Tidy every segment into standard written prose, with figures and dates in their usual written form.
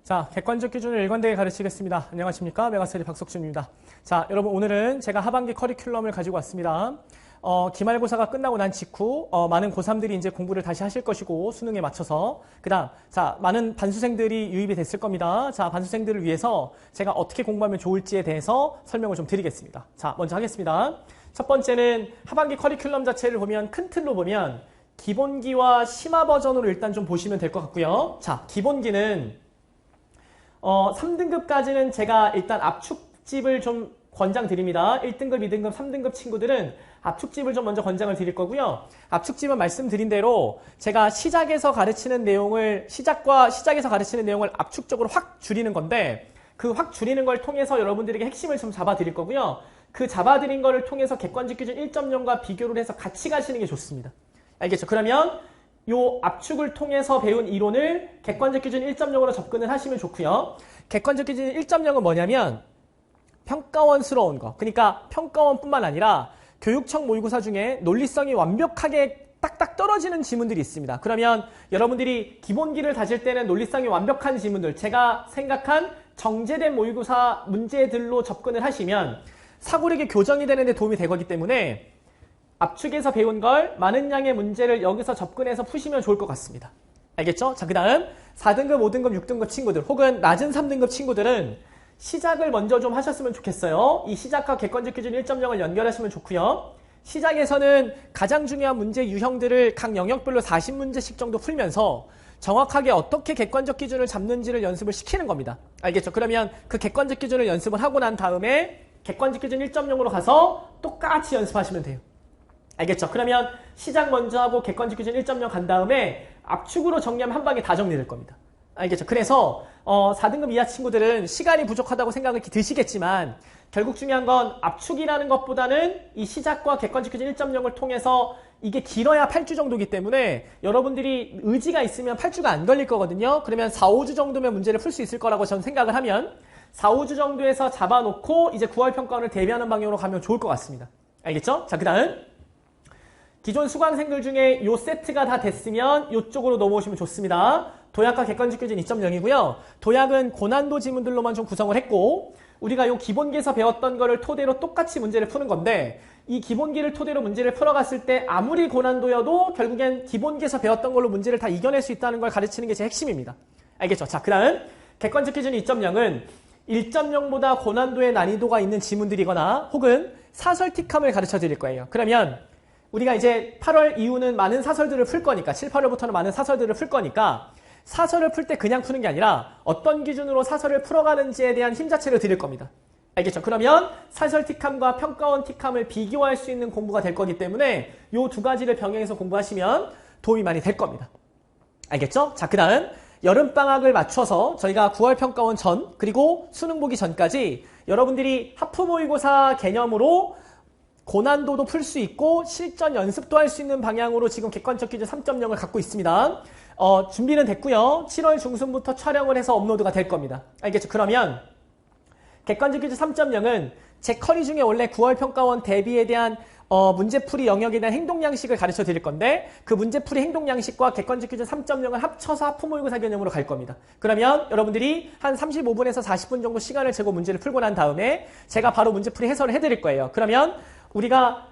자, 객관적 기준을 일관되게 가르치겠습니다. 안녕하십니까? 메가스터디 박석준입니다. 자, 여러분 오늘은 제가 하반기 커리큘럼을 가지고 왔습니다. 기말고사가 끝나고 난 직후 많은 고3들이 이제 공부를 다시 하실 것이고 수능에 맞춰서 그다음 자, 많은 반수생들이 유입이 됐을 겁니다. 자, 반수생들을 위해서 제가 어떻게 공부하면 좋을지에 대해서 설명을 좀 드리겠습니다. 자, 먼저 하겠습니다. 첫 번째는 하반기 커리큘럼 자체를 보면 큰 틀로 보면 기본기와 심화 버전으로 일단 좀 보시면 될 것 같고요. 자, 기본기는 3등급까지는 제가 일단 압축집을 좀 권장드립니다. 1등급, 2등급, 3등급 친구들은 압축집을 좀 먼저 권장을 드릴 거고요. 압축집은 말씀드린 대로 제가 시작에서 가르치는 내용을 시작에서 가르치는 내용을 압축적으로 확 줄이는 건데 그 확 줄이는 걸 통해서 여러분들에게 핵심을 좀 잡아 드릴 거고요. 그 잡아 드린 거를 통해서 객관적 기준 1.0과 비교를 해서 같이 가시는 게 좋습니다. 알겠죠? 그러면 요 압축을 통해서 배운 이론을 객관적 기준 1.0으로 접근을 하시면 좋고요. 객관적 기준 1.0은 뭐냐면 평가원스러운 거. 그러니까 평가원뿐만 아니라 교육청 모의고사 중에 논리성이 완벽하게 딱딱 떨어지는 지문들이 있습니다. 그러면 여러분들이 기본기를 다질 때는 논리성이 완벽한 지문들, 제가 생각한 정제된 모의고사 문제들로 접근을 하시면 사고력이 교정이 되는 데 도움이 되기 때문에 압축에서 배운 걸 많은 양의 문제를 여기서 접근해서 푸시면 좋을 것 같습니다. 알겠죠? 자, 그 다음 4등급, 5등급, 6등급 친구들 혹은 낮은 3등급 친구들은 시작을 먼저 좀 하셨으면 좋겠어요. 이 시작과 객관적 기준 1.0을 연결하시면 좋고요. 시작에서는 가장 중요한 문제 유형들을 각 영역별로 40문제씩 정도 풀면서 정확하게 어떻게 객관적 기준을 잡는지를 연습을 시키는 겁니다. 알겠죠? 그러면 그 객관적 기준을 연습을 하고 난 다음에 객관적 기준 1.0으로 가서 똑같이 연습하시면 돼요. 알겠죠? 그러면 시작 먼저 하고 객관적 기준 1.0 간 다음에 압축으로 정리하면 한 방에 다 정리될 겁니다. 알겠죠? 그래서 4등급 이하 친구들은 시간이 부족하다고 생각이 드시겠지만 결국 중요한 건 압축이라는 것보다는 이 시작과 객관적 기준 1.0을 통해서 이게 길어야 8주 정도이기 때문에 여러분들이 의지가 있으면 8주가 안 걸릴 거거든요. 그러면 4, 5주 정도면 문제를 풀 수 있을 거라고 저는 생각을 하면 4, 5주 정도에서 잡아놓고 이제 9월 평가원을 대비하는 방향으로 가면 좋을 것 같습니다. 알겠죠? 자, 그 다음 기존 수강생들 중에 요 세트가 다 됐으면 요쪽으로 넘어오시면 좋습니다. 도약과 객관적 기준 2.0이고요. 도약은 고난도 지문들로만 좀 구성을 했고 우리가 요 기본기에서 배웠던 거를 토대로 똑같이 문제를 푸는 건데 이 기본기를 토대로 문제를 풀어갔을 때 아무리 고난도여도 결국엔 기본기에서 배웠던 걸로 문제를 다 이겨낼 수 있다는 걸 가르치는 게 제 핵심입니다. 알겠죠? 자, 그 다음 객관적 기준 2.0은 1.0보다 고난도의 난이도가 있는 지문들이거나 혹은 사설틱함을 가르쳐 드릴 거예요. 그러면 우리가 이제 8월 이후는 많은 사설들을 풀 거니까 7, 8월부터는 많은 사설들을 풀 거니까 사설을 풀 때 그냥 푸는 게 아니라 어떤 기준으로 사설을 풀어가는지에 대한 힘 자체를 드릴 겁니다. 알겠죠? 그러면 사설 틱함과 평가원 틱함을 비교할 수 있는 공부가 될 거기 때문에 이 두 가지를 병행해서 공부하시면 도움이 많이 될 겁니다. 알겠죠? 자, 그 다음 여름방학을 맞춰서 저희가 9월 평가원 전 그리고 수능 보기 전까지 여러분들이 하프 모의고사 개념으로 고난도도 풀 수 있고 실전 연습도 할 수 있는 방향으로 지금 객관적 기준 3.0을 갖고 있습니다. 준비는 됐고요. 7월 중순부터 촬영을 해서 업로드가 될 겁니다. 알겠죠? 그러면 객관적 기준 3.0은 제 커리 중에 원래 9월 평가원 대비에 대한 문제풀이 영역에 대한 행동양식을 가르쳐 드릴 건데 그 문제풀이 행동양식과 객관적 기준 3.0을 합쳐서 하프 모의고사 개념으로 갈 겁니다. 그러면 여러분들이 한 35분에서 40분 정도 시간을 재고 문제를 풀고 난 다음에 제가 바로 문제풀이 해설을 해드릴 거예요. 그러면 우리가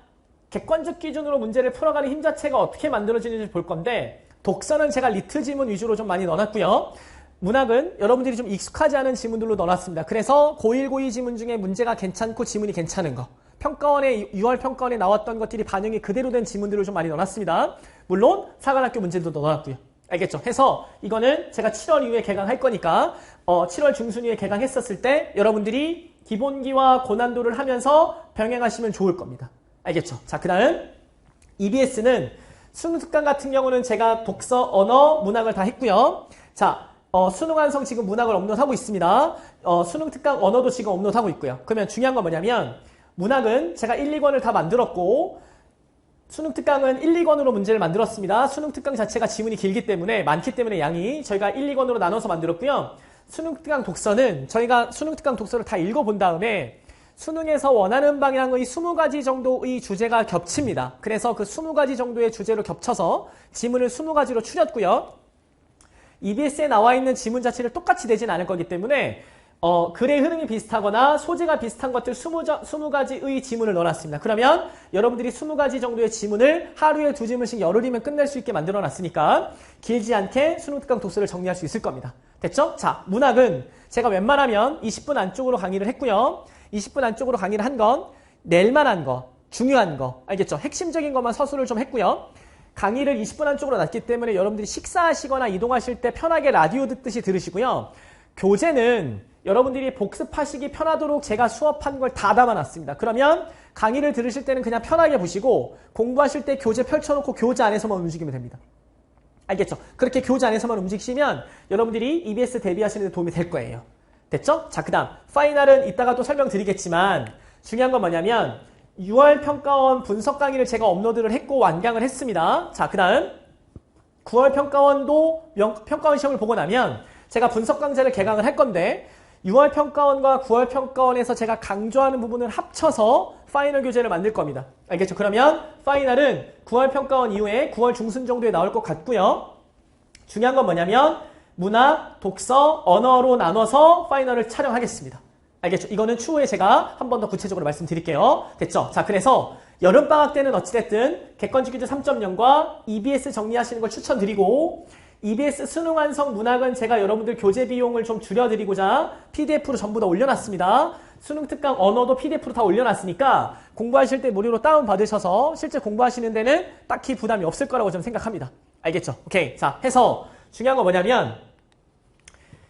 객관적 기준으로 문제를 풀어가는 힘 자체가 어떻게 만들어지는지 볼 건데 독서는 제가 리트 지문 위주로 좀 많이 넣어놨고요. 문학은 여러분들이 좀 익숙하지 않은 지문들로 넣어놨습니다. 그래서 고1, 고2 지문 중에 문제가 괜찮고 지문이 괜찮은 거 평가원에 6월 평가원에 나왔던 것들이 반영이 그대로 된 지문들을 좀 많이 넣어놨습니다. 물론 사관학교 문제도 넣어놨고요. 알겠죠? 해서 이거는 제가 7월 이후에 개강할 거니까 7월 중순 이후에 개강했었을 때 여러분들이 기본기와 고난도를 하면서 병행하시면 좋을 겁니다. 알겠죠? 자, 그 다음 EBS는 수능 특강 같은 경우는 제가 독서, 언어, 문학을 다 했고요. 자, 수능 완성 지금 문학을 업로드하고 있습니다. 수능 특강 언어도 지금 업로드하고 있고요. 그러면 중요한 건 뭐냐면 문학은 제가 1, 2권을 다 만들었고 수능 특강은 1, 2권으로 문제를 만들었습니다. 수능 특강 자체가 지문이 길기 때문에 많기 때문에 양이 저희가 1, 2권으로 나눠서 만들었고요. 수능 특강 독서는 저희가 수능 특강 독서를 다 읽어본 다음에 수능에서 원하는 방향의 20가지 정도의 주제가 겹칩니다. 그래서 그 20가지 정도의 주제로 겹쳐서 지문을 20가지로 추렸고요. EBS에 나와 있는 지문 자체를 똑같이 내진 않을 거기 때문에 글의 흐름이 비슷하거나 소재가 비슷한 것들 20가지의 지문을 넣어놨습니다. 그러면 여러분들이 20가지 정도의 지문을 하루에 2지문씩 열흘이면 끝낼 수 있게 만들어놨으니까 길지 않게 수능 특강 독서를 정리할 수 있을 겁니다. 됐죠? 자, 문학은 제가 웬만하면 20분 안쪽으로 강의를 했고요. 20분 안쪽으로 강의를 한 건 낼만한 거, 중요한 거, 알겠죠? 핵심적인 것만 서술을 좀 했고요. 강의를 20분 안쪽으로 놨기 때문에 여러분들이 식사하시거나 이동하실 때 편하게 라디오 듣듯이 들으시고요. 교재는 여러분들이 복습하시기 편하도록 제가 수업한 걸 다 담아놨습니다. 그러면 강의를 들으실 때는 그냥 편하게 보시고 공부하실 때 교재 펼쳐놓고 교재 안에서만 움직이면 됩니다. 알겠죠? 그렇게 교재 안에서만 움직이시면 여러분들이 EBS 대비하시는 데 도움이 될 거예요. 됐죠? 자, 그 다음 파이널은 이따가 또 설명드리겠지만 중요한 건 뭐냐면 6월 평가원 분석 강의를 제가 업로드를 했고 완강을 했습니다. 자, 그 다음 9월 평가원도 평가원 시험을 보고 나면 제가 분석 강좌를 개강을 할 건데 6월 평가원과 9월 평가원에서 제가 강조하는 부분을 합쳐서 파이널 교재를 만들 겁니다. 알겠죠? 그러면 파이널은 9월 평가원 이후에 9월 중순 정도에 나올 것 같고요. 중요한 건 뭐냐면 문학, 독서, 언어로 나눠서 파이널을 촬영하겠습니다. 알겠죠? 이거는 추후에 제가 한 번 더 구체적으로 말씀드릴게요. 됐죠? 자, 그래서 여름방학 때는 어찌됐든 객관식 퀴즈 3.0과 EBS 정리하시는 걸 추천드리고 EBS 수능 완성 문학은 제가 여러분들 교재 비용을 좀 줄여드리고자 PDF로 전부 다 올려놨습니다. 수능 특강 언어도 PDF로 다 올려놨으니까 공부하실 때 무료로 다운받으셔서 실제 공부하시는 데는 딱히 부담이 없을 거라고 저는 생각합니다. 알겠죠? 오케이. 자, 해서 중요한 건 뭐냐면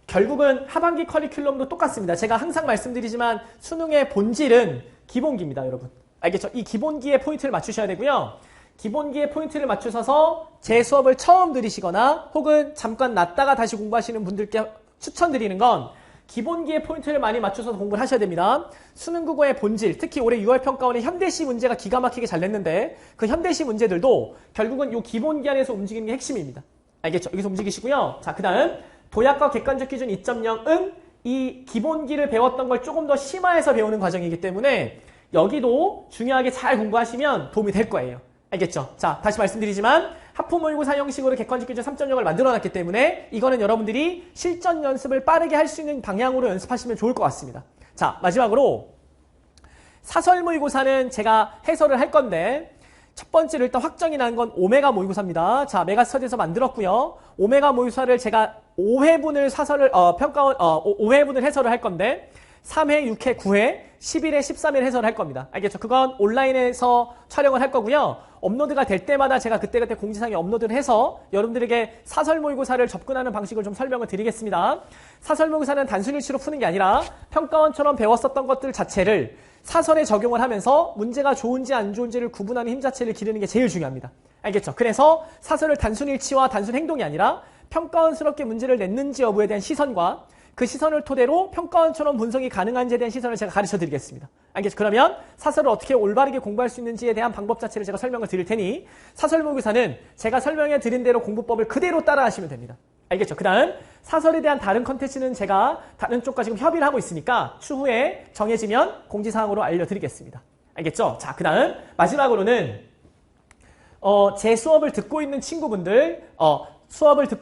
결국은 하반기 커리큘럼도 똑같습니다. 제가 항상 말씀드리지만 수능의 본질은 기본기입니다, 여러분. 알겠죠? 이 기본기에 포인트를 맞추셔야 되고요. 기본기에 포인트를 맞추셔서 제 수업을 처음 들으시거나 혹은 잠깐 놨다가 다시 공부하시는 분들께 추천드리는 건 기본기에 포인트를 많이 맞춰서 공부를 하셔야 됩니다. 수능 국어의 본질, 특히 올해 6월 평가원의 현대시 문제가 기가 막히게 잘 냈는데 그 현대시 문제들도 결국은 이 기본기 안에서 움직이는 게 핵심입니다. 알겠죠? 여기서 움직이시고요. 자, 그 다음 도약과 객관적 기준 2.0은 이 기본기를 배웠던 걸 조금 더 심화해서 배우는 과정이기 때문에 여기도 중요하게 잘 공부하시면 도움이 될 거예요. 알겠죠? 자, 다시 말씀드리지만 하품 모의고사 형식으로 객관식 기준 3.0을 만들어놨기 때문에 이거는 여러분들이 실전 연습을 빠르게 할 수 있는 방향으로 연습하시면 좋을 것 같습니다. 자, 마지막으로 사설 모의고사는 제가 해설을 할 건데 첫 번째로 일단 확정이 난 건 오메가 모의고사입니다. 자, 메가스터디에서 만들었고요. 오메가 모의고사를 제가 5회분을 사설을 평가원 5회분을 해설을 할 건데 3회, 6회, 9회, 11회, 13일 해설을 할 겁니다. 알겠죠? 그건 온라인에서 촬영을 할 거고요. 업로드가 될 때마다 제가 그때그때 공지사항에 업로드를 해서 여러분들에게 사설 모의고사를 접근하는 방식을 좀 설명을 드리겠습니다. 사설 모의고사는 단순일치로 푸는 게 아니라 평가원처럼 배웠었던 것들 자체를 사설에 적용을 하면서 문제가 좋은지 안 좋은지를 구분하는 힘 자체를 기르는 게 제일 중요합니다. 알겠죠? 그래서 사설을 단순일치와 단순 행동이 아니라 평가원스럽게 문제를 냈는지 여부에 대한 시선과 그 시선을 토대로 평가원처럼 분석이 가능한지에 대한 시선을 제가 가르쳐 드리겠습니다. 알겠죠? 그러면 사설을 어떻게 올바르게 공부할 수 있는지에 대한 방법 자체를 제가 설명을 드릴 테니 사설 모의고사는 제가 설명해 드린 대로 공부법을 그대로 따라 하시면 됩니다. 알겠죠? 그 다음 사설에 대한 다른 컨텐츠는 제가 다른 쪽과 지금 협의를 하고 있으니까 추후에 정해지면 공지사항으로 알려드리겠습니다. 알겠죠? 자, 그 다음 마지막으로는 제 수업을 듣고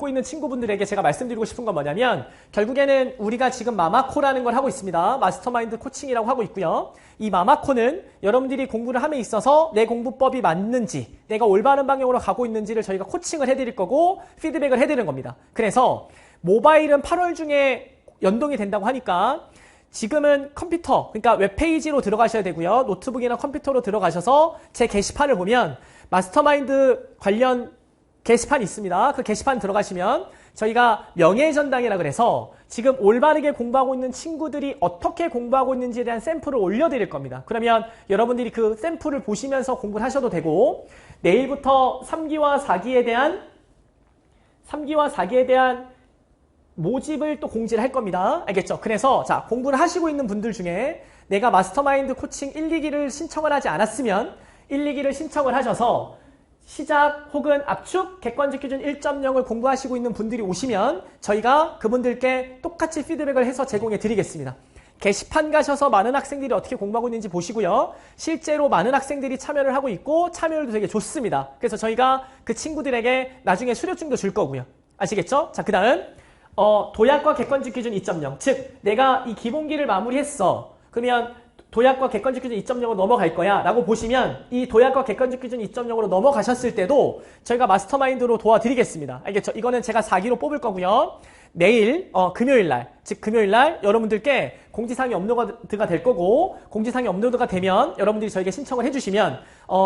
있는 친구분들에게 제가 말씀드리고 싶은 건 뭐냐면 결국에는 우리가 지금 마마코라는 걸 하고 있습니다. 마스터마인드 코칭이라고 하고 있고요. 이 마마코는 여러분들이 공부를 함에 있어서 내 공부법이 맞는지 내가 올바른 방향으로 가고 있는지를 저희가 코칭을 해드릴 거고 피드백을 해드리는 겁니다. 그래서 모바일은 8월 중에 연동이 된다고 하니까 지금은 컴퓨터, 그러니까 웹페이지로 들어가셔야 되고요. 노트북이나 컴퓨터로 들어가셔서 제 게시판을 보면 마스터마인드 관련 게시판이 있습니다. 그 게시판 들어가시면 저희가 명예전당이라 그래서 지금 올바르게 공부하고 있는 친구들이 어떻게 공부하고 있는지에 대한 샘플을 올려드릴 겁니다. 그러면 여러분들이 그 샘플을 보시면서 공부를 하셔도 되고 내일부터 3기와 4기에 대한 모집을 또 공지를 할 겁니다. 알겠죠? 그래서 자, 공부를 하시고 있는 분들 중에 내가 마스터마인드 코칭 1, 2기를 신청을 하지 않았으면 1, 2기를 신청을 하셔서 시작 혹은 압축 객관적 기준 1.0을 공부하시고 있는 분들이 오시면 저희가 그분들께 똑같이 피드백을 해서 제공해 드리겠습니다. 게시판 가셔서 많은 학생들이 어떻게 공부하고 있는지 보시고요. 실제로 많은 학생들이 참여를 하고 있고 참여율도 되게 좋습니다. 그래서 저희가 그 친구들에게 나중에 수료증도 줄 거고요. 아시겠죠? 자, 그 다음 도약과 객관적 기준 2.0. 즉 내가 이 기본기를 마무리했어. 그러면 도약과 객관적 기준 2.0으로 넘어갈 거야 라고 보시면 이 도약과 객관적 기준 2.0으로 넘어가셨을 때도 저희가 마스터마인드로 도와드리겠습니다. 알겠죠? 이거는 제가 4기로 뽑을 거고요. 내일 금요일날, 즉 금요일날 여러분들께 공지사항이 업로드가 될 거고, 공지사항이 업로드가 되면 여러분들이 저에게 신청을 해주시면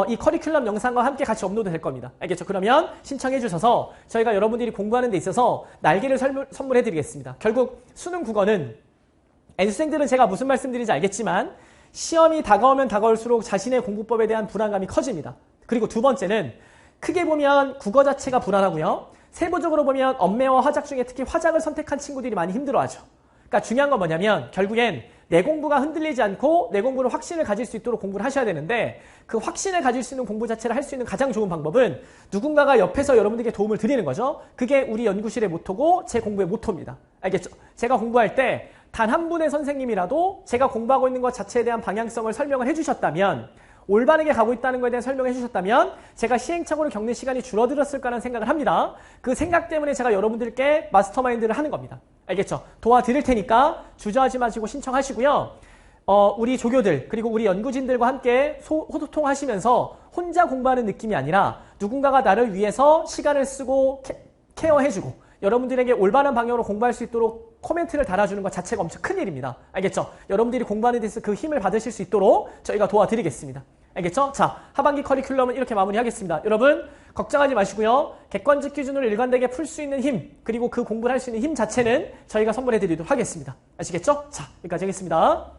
이 커리큘럼 영상과 함께 같이 업로드 될 겁니다. 알겠죠? 그러면 신청해 주셔서 저희가 여러분들이 공부하는 데 있어서 날개를 선물해 드리겠습니다. 결국 수능 국어는 N수생들은 제가 무슨 말씀드리는지 알겠지만 시험이 다가오면 다가올수록 자신의 공부법에 대한 불안감이 커집니다. 그리고 두 번째는 크게 보면 국어 자체가 불안하고요. 세부적으로 보면 언매와 화작 중에 특히 화작을 선택한 친구들이 많이 힘들어하죠. 그러니까 중요한 건 뭐냐면 결국엔 내 공부가 흔들리지 않고 내 공부를 확신을 가질 수 있도록 공부를 하셔야 되는데 그 확신을 가질 수 있는 공부 자체를 할 수 있는 가장 좋은 방법은 누군가가 옆에서 여러분들께 도움을 드리는 거죠. 그게 우리 연구실의 모토고 제 공부의 모토입니다. 알겠죠? 제가 공부할 때 단 한 분의 선생님이라도 제가 공부하고 있는 것 자체에 대한 방향성을 설명을 해주셨다면 올바르게 가고 있다는 것에 대한 설명을 해주셨다면 제가 시행착오를 겪는 시간이 줄어들었을 거라는 생각을 합니다. 그 생각 때문에 제가 여러분들께 마스터마인드를 하는 겁니다. 알겠죠? 도와드릴 테니까 주저하지 마시고 신청하시고요. 우리 조교들 그리고 우리 연구진들과 함께 소통하시면서 혼자 공부하는 느낌이 아니라 누군가가 나를 위해서 시간을 쓰고 케어해주고 여러분들에게 올바른 방향으로 공부할 수 있도록 코멘트를 달아주는 것 자체가 엄청 큰 일입니다. 알겠죠? 여러분들이 공부하는 데서 그 힘을 받으실 수 있도록 저희가 도와드리겠습니다. 알겠죠? 자, 하반기 커리큘럼은 이렇게 마무리하겠습니다. 여러분 걱정하지 마시고요. 객관적 기준으로 일관되게 풀 수 있는 힘 그리고 그 공부를 할 수 있는 힘 자체는 저희가 선물해 드리도록 하겠습니다. 아시겠죠? 자, 여기까지 하겠습니다.